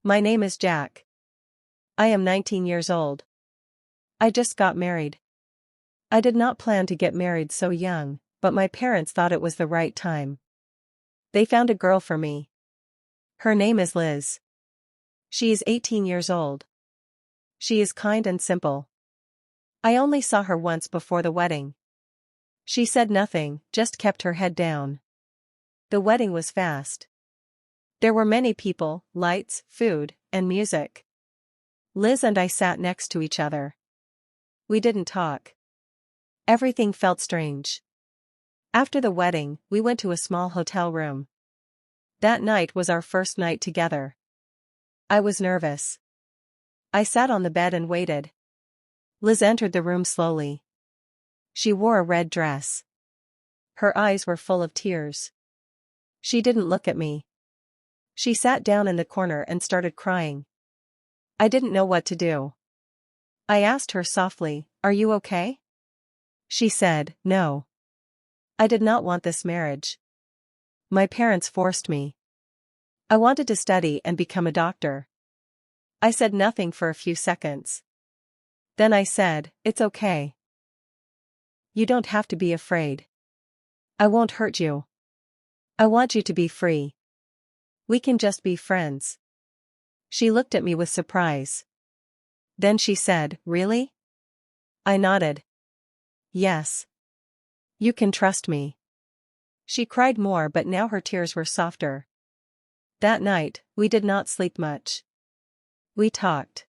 My name is Jack. I am 19 years old. I just got married. I did not plan to get married so young, but my parents thought it was the right time. They found a girl for me. Her name is Liz. She is 18 years old. She is kind and simple. I only saw her once before the wedding. She said nothing, just kept her head down. The wedding was fast. There were many people, lights, food, and music. Liz and I sat next to each other. We didn't talk. Everything felt strange. After the wedding, we went to a small hotel room. That night was our first night together. I was nervous. I sat on the bed and waited. Liz entered the room slowly. She wore a red dress. Her eyes were full of tears. She didn't look at me. She sat down in the corner and started crying. I didn't know what to do. I asked her softly, "Are you okay?" She said, "No. I did not want this marriage. My parents forced me. I wanted to study and become a doctor." I said nothing for a few seconds. Then I said, "It's okay. You don't have to be afraid. I won't hurt you. I want you to be free. We can just be friends." She looked at me with surprise. Then she said, "Really?" I nodded. "Yes. You can trust me." She cried more, but now her tears were softer. That night, we did not sleep much. We talked.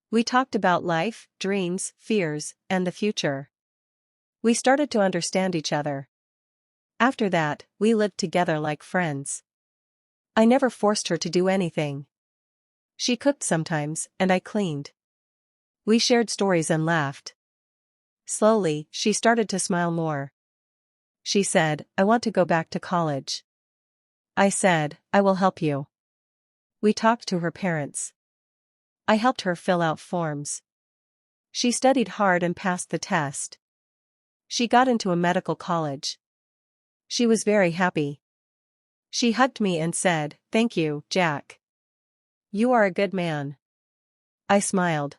We talked about life, dreams, fears, and the future. We started to understand each other. After that, we lived together like friends. I never forced her to do anything. She cooked sometimes, and I cleaned. We shared stories and laughed. Slowly, she started to smile more. She said, "I want to go back to college." I said, "I will help you." We talked to her parents. I helped her fill out forms. She studied hard and passed the test. She got into a medical college. She was very happy. She hugged me and said, "Thank you, Jack. You are a good man." I smiled.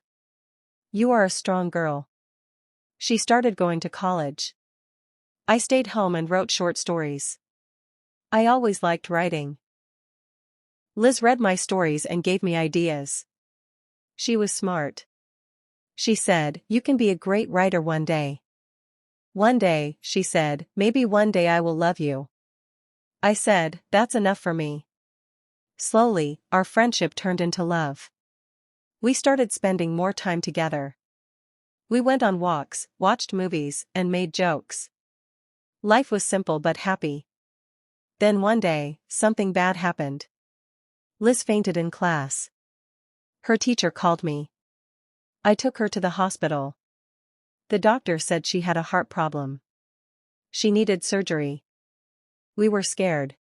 "You are a strong girl." She started going to college. I stayed home and wrote short stories. I always liked writing. Liz read my stories and gave me ideas. She was smart. She said, "You can be a great writer one day." "One day," she said, "maybe one day I will love you." I said, "That's enough for me." Slowly, our friendship turned into love. We started spending more time together. We went on walks, watched movies, and made jokes. Life was simple but happy. Then one day, something bad happened. Liz fainted in class. Her teacher called me. I took her to the hospital. The doctor said she had a heart problem. She needed surgery. We were scared.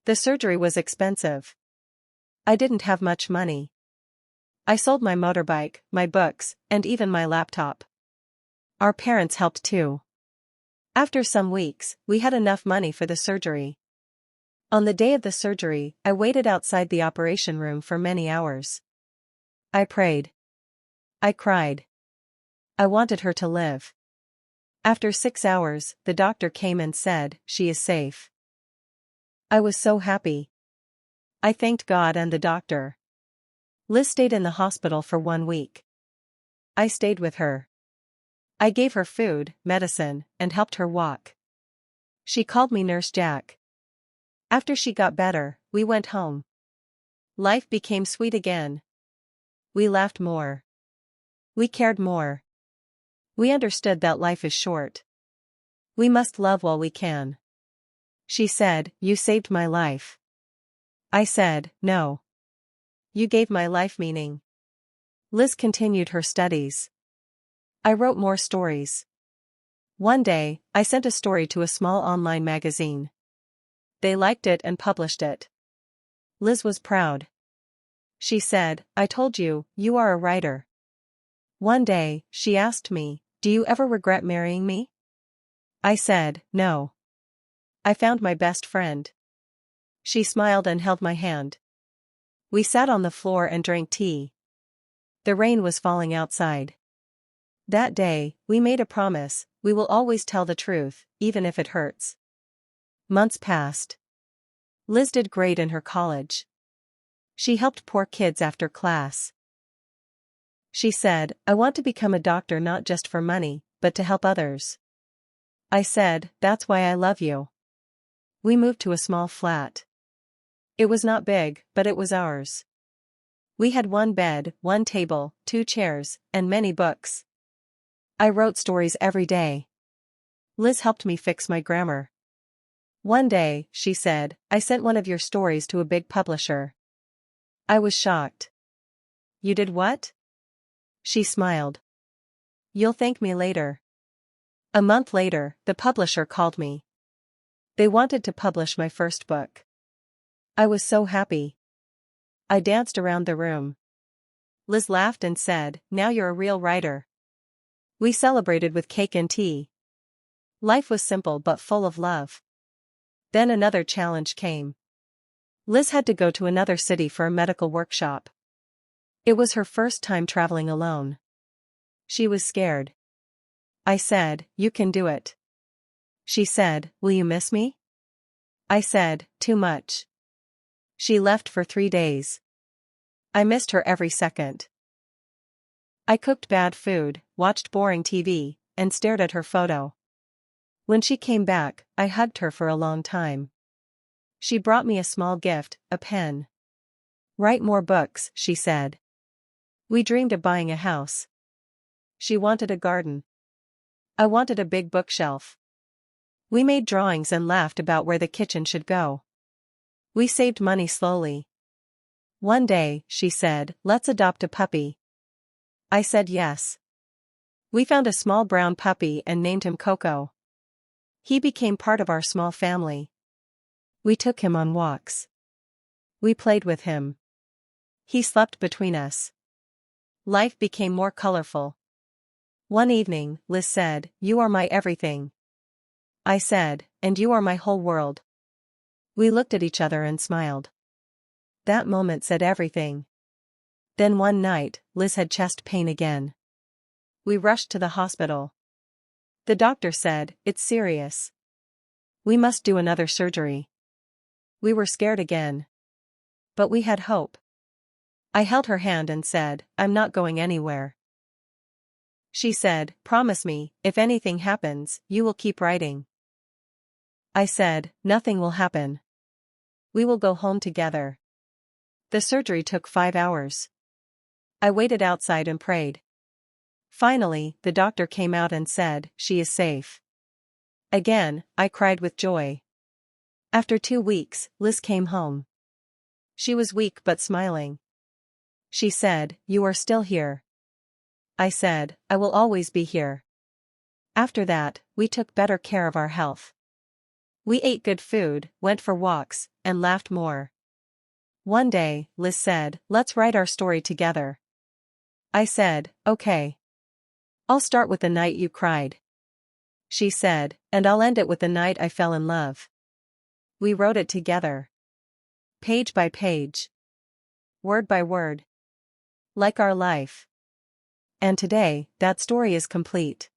The surgery was expensive. I didn't have much money. I sold my motorbike, my books, and even my laptop. Our parents helped too. After some weeks, we had enough money for the surgery. On the day of the surgery, I waited outside the operation room for many hours. I prayed. I cried. I wanted her to live. After 6 hours, the doctor came and said, "She is safe." I was so happy. I thanked God and the doctor. Liz stayed in the hospital for 1 week. I stayed with her. I gave her food, medicine, and helped her walk. She called me Nurse Jack. After she got better, we went home. Life became sweet again. We laughed more. We cared more. We understood that life is short. We must love while we can. She said, "You saved my life." I said, "No. You gave my life meaning." Liz continued her studies. I wrote more stories. One day, I sent a story to a small online magazine. They liked it and published it. Liz was proud. She said, "I told you, you are a writer." One day, she asked me, "Do you ever regret marrying me?" I said, "No. I found my best friend." She smiled and held my hand. We sat on the floor and drank tea. The rain was falling outside. That day, we made a promise: we will always tell the truth, even if it hurts. Months passed. Liz did great in her college. She helped poor kids after class. She said, "I want to become a doctor not just for money, but to help others." I said, "That's why I love you." We moved to a small flat. It was not big, but it was ours. We had one bed, one table, 2 chairs, and many books. I wrote stories every day. Liz helped me fix my grammar. One day, she said, "I sent one of your stories to a big publisher." I was shocked. "You did what?" She smiled. "You'll thank me later." A month later, the publisher called me. They wanted to publish my first book. I was so happy. I danced around the room. Liz laughed and said, "Now you're a real writer." We celebrated with cake and tea. Life was simple but full of love. Then another challenge came. Liz had to go to another city for a medical workshop. It was her first time traveling alone. She was scared. I said, "You can do it." She said, "Will you miss me?" I said, "Too much." She left for 3 days. I missed her every second. I cooked bad food, watched boring TV, and stared at her photo. When she came back, I hugged her for a long time. She brought me a small gift, a pen. "Write more books," she said. We dreamed of buying a house. She wanted a garden. I wanted a big bookshelf. We made drawings and laughed about where the kitchen should go. We saved money slowly. One day, she said, "Let's adopt a puppy." I said yes. We found a small brown puppy and named him Coco. He became part of our small family. We took him on walks. We played with him. He slept between us. Life became more colorful. One evening, Liz said, "You are my everything." I said, "And you are my whole world." We looked at each other and smiled. That moment said everything. Then one night, Liz had chest pain again. We rushed to the hospital. The doctor said, "It's serious. We must do another surgery." We were scared again. But we had hope. I held her hand and said, "I'm not going anywhere." She said, "Promise me, if anything happens, you will keep writing." I said, "Nothing will happen. We will go home together." The surgery took 5 hours. I waited outside and prayed. Finally, the doctor came out and said, "She is safe." Again, I cried with joy. After 2 weeks, Liz came home. She was weak but smiling. She said, "You are still here." I said, "I will always be here." After that, we took better care of our health. We ate good food, went for walks, and laughed more. One day, Liz said, "Let's write our story together." I said, "Okay. I'll start with the night you cried." She said, "And I'll end it with the night I fell in love." We wrote it together. Page by page. Word by word. Like our life. And today, that story is complete.